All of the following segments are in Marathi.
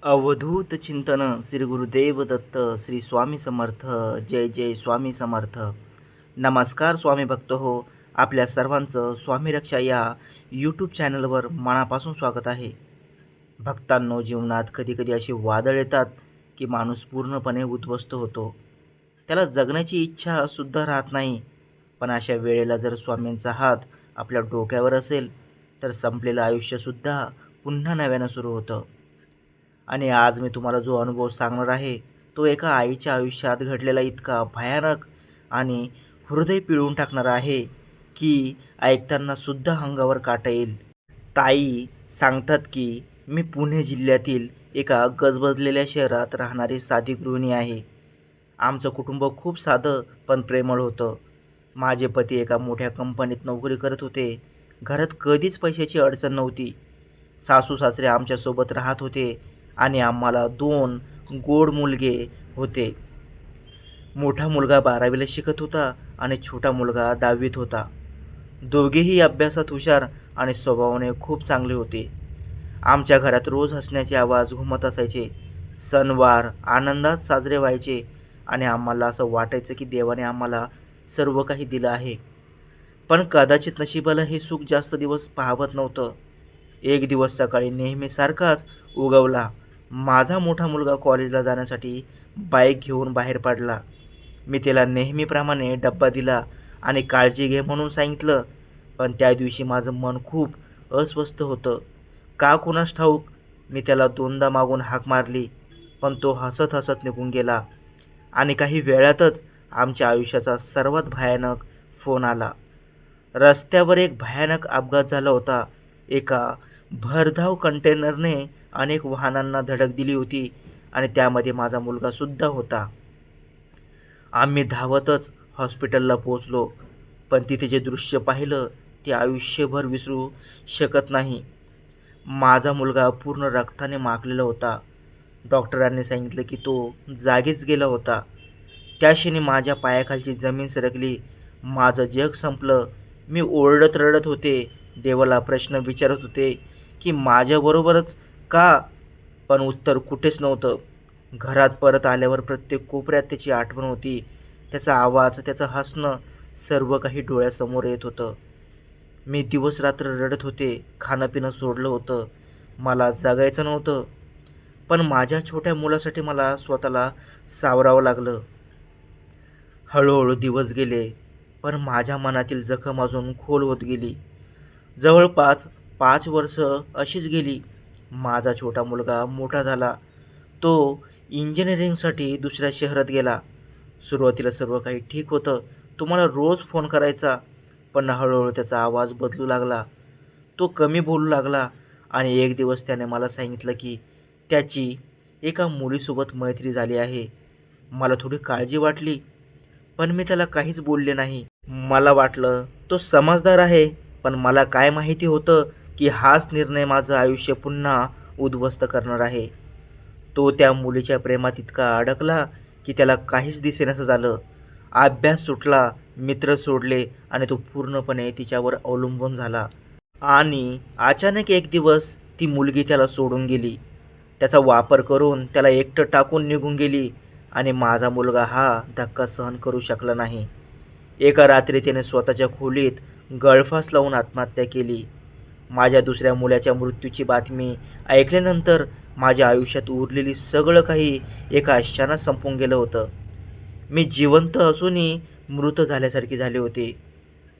अवधूत चिंतन श्री गुरुदेव दत्त श्री स्वामी समर्थ. जय जय स्वामी समर्थ. नमस्कार स्वामी भक्त हो. आपल्या सर्वांचं स्वामी रक्षा या यूट्यूब चॅनलवर मनापासून स्वागत आहे. भक्तांनो, जीवनात कधीकधी अशी वादळ येतात की माणूस पूर्णपणे उद्ध्वस्त होतो. त्याला जगण्याची इच्छा सुद्धा राहत नाही. पण अशा वेळेला जर स्वामींचा हात आपल्या डोक्यावर असेल तर संपलेलं आयुष्यसुद्धा पुन्हा नव्यानं सुरू होतं. आणि आज मी तुम्हाला जो अनुभव सांगणार आहे तो एका आईच्या आयुष्यात घडलेला इतका भयानक आणि हृदय पिळून टाकणारा आहे की ऐकताना सुद्धा अंगावर काटा येईल. ताई सांगतात की मी पुणे जिल्ह्यातील एका गजबजलेल्या शहरात राहणारी साधी गृहिणी आहे. आमचं कुटुंब खूप साधं पण प्रेमळ होतं. माझे पती एका मोठ्या कंपनीत नोकरी करत होते. घरात कधीच पैशाची अडचण नव्हती. सासू सासरे आमच्यासोबत राहत होते आणि आम्हाला 2 गोड मुलगे होते. मोठा मुलगा 12वीला शिकत होता आणि छोटा मुलगा 10वीत होता. दोघेही अभ्यासात हुशार आणि स्वभावाने खूप चांगले होते. आमच्या घरात रोज हसण्याचे आवाज घुमत असायचे. सणवार आनंदात साजरे व्हायचे आणि आम्हाला असं वाटायचं की देवाने आम्हाला सर्व काही दिलं आहे. पण कदाचित नशिबाला हे सुख जास्त दिवस पाहवत नव्हतं. एक दिवस सकाळी नेहमीसारखाच उगवला. माझा मोठा मुलगा कॉलेजला जाण्यासाठी बाईक घेऊन बाहेर पडला. मी त्याला नेहमीप्रमाणे डब्बा दिला आणि काळजी घे म्हणून सांगितलं. पण त्या दिवशी माझं मन खूप अस्वस्थ होतं. का कुणास ठाऊक. मी त्याला 2दा मागून हाक मारली, पण तो हसत हसत निघून गेला. आणि काही वेळातच आमच्या आयुष्याचा सर्वात भयानक फोन आला. रस्त्यावर एक भयानक अपघात झाला होता. एका भरधाव कंटेनरने अनेक वाहनांना धडक दिली होती आणि त्यामध्ये माझा मुलगासुद्धा होता. आम्ही धावतच हॉस्पिटलला पोहोचलो. पण तिथे जे दृश्य पाहिलं ते आयुष्यभर विसरू शकत नाही. माझा मुलगा पूर्ण रक्ताने माखलेला होता. डॉक्टरांनी सांगितलं की तो जागीच गेला होता. त्या क्षणी माझ्या पायाखालची जमीन सरकली. माझं जग संपलं. मी ओरडत रडत होते. देवाला प्रश्न विचारत होते की माझ्याबरोबरच का? पण उत्तर कुठेच नव्हतं. घरात परत आल्यावर प्रत्येक कोपऱ्यात त्याची आठवण होती. त्याचा आवाज, त्याचं हसणं, सर्व काही डोळ्यासमोर येत होतं. मी दिवस-रात्र रडत होते. खाणं-पिणं सोडलं होतं. मला जगायचं नव्हतं. पण माझ्या छोट्या मुलासाठी मला स्वतःला सावरावं लागलं. हळूहळू दिवस गेले, पण माझ्या मनातील जखम अजून खोल होत गेली. जवळपास 5 वर्ष अशीच गेली. माझा छोटा मुलगा मोठा झाला. तो इंजिनिअरिंगसाठी दुसऱ्या शहरात गेला. सुरुवातीला सर्व काही ठीक होतं. तो मला रोज फोन करायचा. पण हळूहळू त्याचा आवाज बदलू लागला. तो कमी बोलू लागला आणि एक दिवस त्याने मला सांगितलं की त्याची एका मुलीसोबत मैत्री झाली आहे. मला थोडी काळजी वाटली, पण मी त्याला काहीच बोलले नाही. मला वाटलं तो समजदार आहे, पण मला काय माहिती होतं की हाच निर्णय माझं आयुष्य पुन्हा उद्ध्वस्त करणार आहे. तो त्या मुलीच्या प्रेमात इतका अडकला की त्याला काहीच दिसेनासं झालं. अभ्यास सुटला, मित्र सोडले आणि तो पूर्णपणे तिच्यावर अवलंबून झाला. आणि अचानक एक दिवस ती मुलगी त्याला सोडून गेली. त्याचा वापर करून त्याला एकटं टाकून निघून गेली आणि माझा मुलगा हा धक्का सहन करू शकला नाही. एका रात्री त्याने स्वतःच्या खोलीत गळफास लावून आत्महत्या केली. माझ्या दुसऱ्या मुलाच्या मृत्यूची बातमी ऐकल्यानंतर माझ्या आयुष्यात उरलेली सगळं काही एका क्षणात संपून गेलं होतं. मी जिवंत असूनही मृत झाल्यासारखे झाले होते.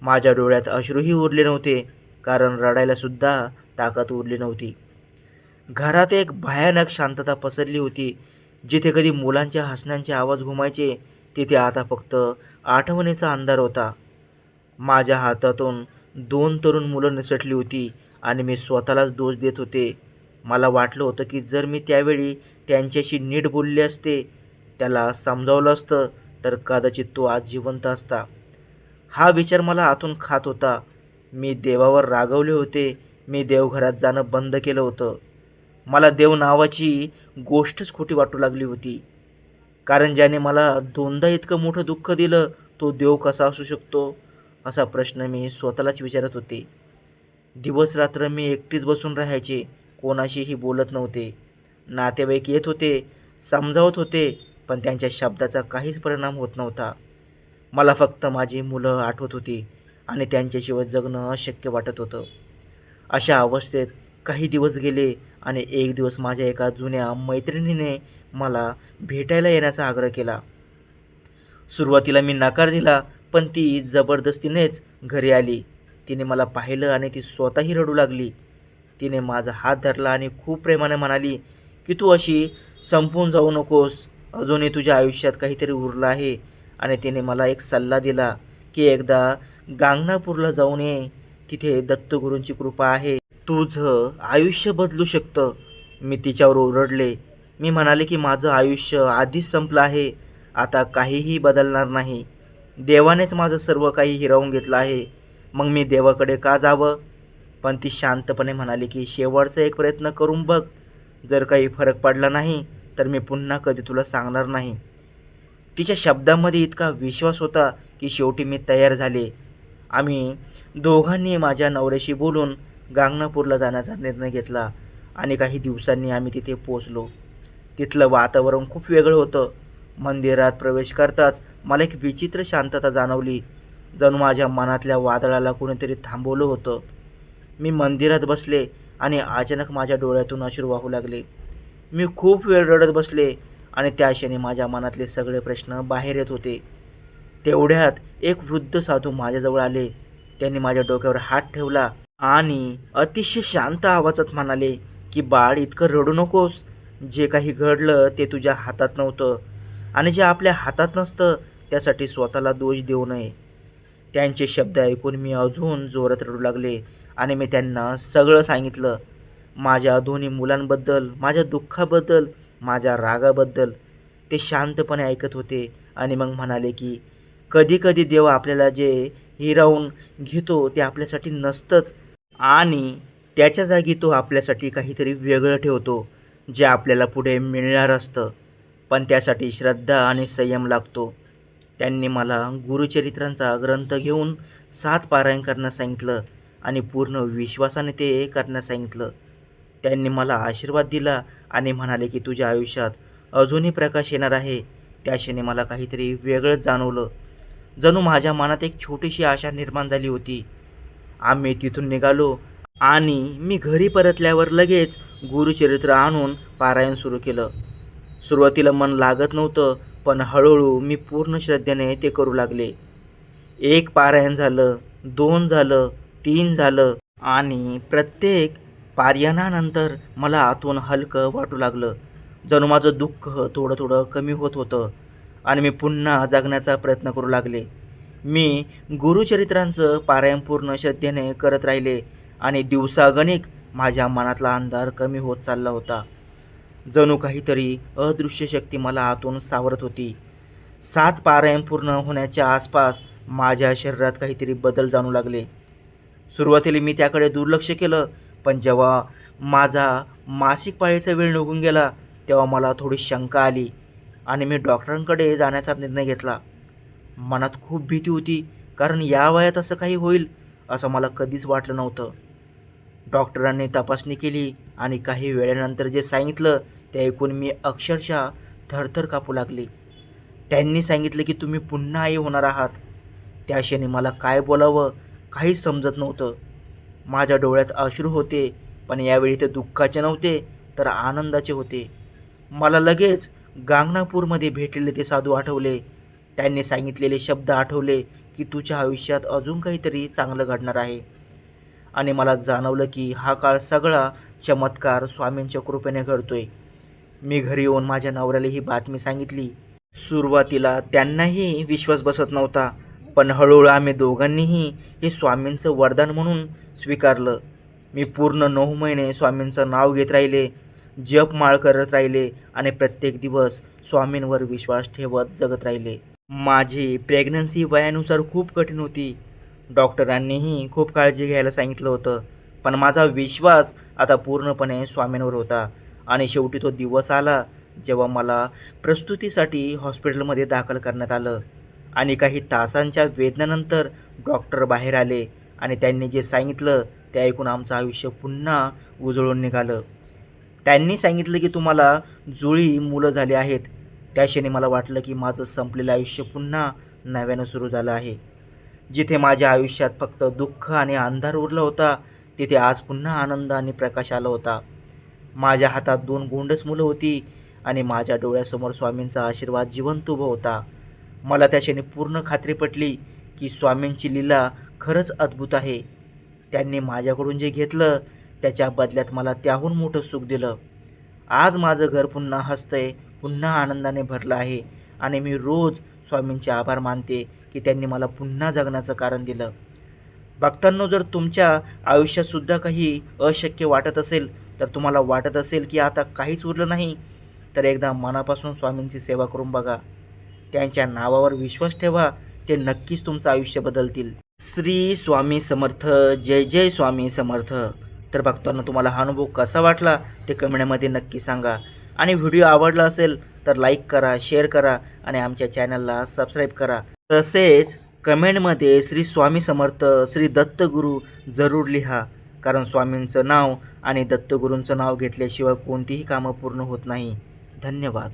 माझ्या डोळ्यात अश्रूही उरले नव्हते, कारण रडायलासुद्धा ताकद उरली नव्हती. घरात एक भयानक शांतता पसरली होती. जिथे कधी मुलांच्या हसण्याचे आवाज घुमायचे, तिथे आता फक्त आठवणीचा अंधार होता. माझ्या हातातून 2 तरुण मुलं निसटली होती आणि मी स्वतःलाच दोष देत होते. मला वाटलं होतं की जर मी त्यावेळी त्यांच्याशी नीट बोलले असते, त्याला समजावलं असतं, तर कदाचित तो आज जिवंत असता. हा विचार मला आतून खात होता. मी देवावर रागावले होते. मी देवघरात जाणं बंद केलं होतं. मला देव नावाची गोष्टच खोटी वाटू लागली होती. कारण ज्याने मला 2दा इतकं मोठं दुःख दिलं, तो देव कसा असू शकतो? असा प्रश्न मी स्वतःलाच विचारत होते. दिवस-रात्र मी एकटीच बसून राहायचे. कोणाशीही बोलत नव्हते. नातेवाईक येत होते, समजावत होते, पण त्यांच्या शब्दाचा काहीच परिणाम होत नव्हता. मला फक्त माझी मुलं आठवत होती आणि त्यांच्याशिवाय जगणं अशक्य वाटत होतं. अशा अवस्थेत काही दिवस गेले आणि एक दिवस माझ्या एका जुन्या मैत्रिणीने मला भेटायला येण्याचा आग्रह केला. सुरुवातीला मी नकार दिला, पण ती जबरदस्तीनेच घरी आली. तिने मला पाहिलं आणि ती स्वतःही रडू लागली. तिने माझा हात धरला आणि खूप प्रेमाने म्हणाली, की "तू अशी संपून जाऊ नकोस. अजूनही तुझ्या आयुष्यात काहीतरी उरलं आहे." आणि तिने मला एक सल्ला दिला, की "एकदा गांगनापूरला जाऊन ये. तिथे दत्तगुरूंची कृपा आहे. तुझं आयुष्य बदलू शकतं." मी तिच्यावर ओरडले. मी म्हणाले, की "माझं आयुष्य आधीच संपलं आहे. आता काहीही बदलणार नाही. देवानेच माझं सर्व काही हिरावून घेतलं आहे. मग मी देवाकडे का जावं?" पण ती शांतपणे म्हणाली, की "शेवटचा एक प्रयत्न करून बघ. जर काही फरक पडला नाही, तर मी पुन्हा कधी तुला सांगणार नाही." तिच्या शब्दामध्ये इतका विश्वास होता, की शेवटी मी तयार झाले. आम्ही दोघांनी माझ्या नवऱ्याशी बोलून गांगनापूरला जाण्याचा निर्णय घेतला आणि काही दिवसांनी आम्ही तिथे पोहोचलो. तिथलं वातावरण खूप वेगळं होतं. मंदिरात प्रवेश करताच मला एक विचित्र शांतता जाणवली. जणू माझ्या मनातल्या वादळाला कोणीतरी थांबवलं होतं. मी मंदिरात बसले आणि अचानक माझ्या डोळ्यातून अश्रू वाहू लागले. मी खूप वेळ रडत बसले आणि त्या क्षणी माझ्या मनातले सगळे प्रश्न बाहेर येत होते. तेवढ्यात एक वृद्ध साधू माझ्याजवळ आले. त्यांनी माझ्या डोक्यावर हात ठेवला आणि अतिशय शांत आवाजात म्हणाले, की "बाळ, इतकं रडू नकोस. जे काही घडलं ते तुझ्या हातात नव्हतं आणि जे आपल्या हातात नसतं त्यासाठी स्वतःला दोष देऊ नये." त्यांचे शब्द ऐकून मी अजून जोरात रडू लागले आणि मी त्यांना सगळं सांगितलं. माझ्या दोन्ही मुलांबद्दल, माझ्या दुःखाबद्दल, माझ्या रागाबद्दल. ते शांतपणे ऐकत होते आणि मग म्हणाले, की "कधी-कधी देव आपल्याला जे हिरावून घेतो ते आपल्यासाठी नसतंच आणि त्याच्या जागी तो आपल्यासाठी काहीतरी वेगळं ठेवतो, जे आपल्याला पुढे मिळणार असतं. पण त्यासाठी श्रद्धा आणि संयम लागतो." त्यांनी मला गुरुचरित्रांचा ग्रंथ घेऊन 7 पारायण करण्यास सांगितलं आणि पूर्ण विश्वासाने ते करण्यास सांगितलं. त्यांनी मला आशीर्वाद दिला आणि म्हणाले, की "तुझ्या आयुष्यात अजूनही प्रकाश येणार आहे." त्या क्षणी मला काहीतरी वेगळंच जाणवलं. जणू माझ्या मनात एक छोटीशी आशा निर्माण झाली होती. आम्ही तिथून निघालो आणि मी घरी परतल्यावर लगेच गुरुचरित्र आणून पारायण सुरू केलं. सुरुवातीला मन लागत नव्हतं, पण हळूहळू मी पूर्ण श्रद्धेने ते करू लागले. 1 पारायण झालं, 2 झालं, 3 झालं आणि प्रत्येक पारायणानंतर मला आतून हलकं वाटू लागलं. जणू माझं दुःख थोडं-थोडं कमी होत होतं आणि मी पुन्हा जगण्याचा प्रयत्न करू लागले. मी गुरुचरित्रांचं पारायण पूर्ण श्रद्धेने करत राहिले आणि दिवसागणिक माझ्या मनातला अंधार कमी होत चालला होता. जणू काहीतरी अदृश्य शक्ती मला आतून सावरत होती. 7 पारायण पूर्ण होण्याच्या आसपास माझ्या शरीरात काहीतरी बदल जाणवू लागले. सुरुवातीला मी त्याकडे दुर्लक्ष केलं, पण जेव्हा माझा मासिक पाळीचा वेळ निघून गेला, तेव्हा मला थोडी शंका आली आणि मी डॉक्टरांकडे जाण्याचा निर्णय घेतला. मनात खूप भीती होती, कारण या वयात असं काही होईल असं मला कधीच वाटलं नव्हतं. डॉक्टरांनी तपासणी केली आणि काही वेळानंतर जे सांगितलं ते ऐकून मी अक्षरशः थरथर कापू लागले. त्यांनी सांगितलं, की "तुम्ही पुन्हा आई होणार आहात." त्या क्षणी मला काय बोलावं काहीच समजत नव्हतं. माझ्या डोळ्यात अश्रू होते, पण यावेळी ते दुःखाचे नव्हते, तर आनंदाचे होते. मला लगेच गांगनापूरमध्ये भेटलेले ते साधू आठवले. त्यांनी सांगितलेले शब्द आठवले, की "तुझ्या आयुष्यात अजून काहीतरी चांगलं घडणार आहे." आणि मला जाणवलं, की हा काळ सगळा चमत्कार स्वामींच्या कृपेने घडतोय. मी घरी येऊन माझ्या नवऱ्याला ही बातमी सांगितली. सुरुवातीला त्यांनाही विश्वास बसत नव्हता, पण हळूहळू आम्ही दोघांनीही हे स्वामींचं वरदान म्हणून स्वीकारलं. मी पूर्ण 9 महिने स्वामींचं नाव घेत राहिले, जपमाळ करत राहिले आणि प्रत्येक दिवस स्वामींवर विश्वास ठेवत जगत राहिले. माझी प्रेग्नन्सी वयानुसार खूप कठीण होती. डॉक्टरांनीही खूप काळजी घ्यायला सांगितलं होतं, पण माझा विश्वास आता पूर्णपणे स्वामींवर होता आणि शेवटी तो दिवस आला जेव्हा मला प्रसूतीसाठी हॉस्पिटलमध्ये दाखल करण्यात आलं आणि काही तासांच्या वेदनेनंतर डॉक्टर बाहेर आले आणि त्यांनी जे सांगितलं ते ऐकून आमचं आयुष्य पुन्हा उजळून निघालं. त्यांनी सांगितलं की तुम्हाला जुळी मुलं झाली आहेत. त्या क्षणी मला वाटलं की माझं संपलेलं आयुष्य पुन्हा नव्यानं सुरू झालं आहे. जिथे माझ्या आयुष्यात फक्त दुःख आणि अंधार उरला होता, तिथे आज पुन्हा आनंद आणि प्रकाश आला होता. माझ्या हातात 2 गोंडस मुलं होती आणि माझ्या डोळ्यासमोर स्वामींचा आशीर्वाद जिवंत उभा होता. मला त्या क्षणी पूर्ण खात्री पटली की स्वामींची लीला खरंच अद्भुत आहे. त्यांनी माझ्याकडून जे घेतलं त्याच्या बदल्यात मला त्याहून मोठं सुख दिलं. आज माझं घर पुन्हा हसतंय, पुन्हा आनंदाने भरलं आहे आणि मी रोज स्वामींचे आभार मानते की त्यांनी मला पुन्हा जगण्याचं कारण दिलं. भक्तांनो, जर तुमच्या आयुष्यातसुद्धा काही अशक्य वाटत असेल, तर तुम्हाला वाटत असेल की आता काहीच उरलं नाही, तर एकदा मनापासून स्वामींची सेवा करून बघा. त्यांच्या नावावर विश्वास ठेवा, ते नक्कीच तुमचं आयुष्य बदलतील. श्री स्वामी समर्थ. जय जय स्वामी समर्थ. तर भक्तांनो, तुम्हाला हा अनुभव कसा वाटला ते कमेंटमध्ये नक्की सांगा आणि व्हिडिओ आवडला असेल तर लाईक करा, शेअर करा आणि आमच्या चॅनलला सबस्क्राईब करा. तसेच कमेंटमध्ये श्री स्वामी समर्थ, श्री दत्तगुरू जरूर लिहा, कारण स्वामींचं नाव आणि दत्तगुरूंचं नाव घेतल्याशिवाय कोणतीही कामं पूर्ण होत नाही. धन्यवाद.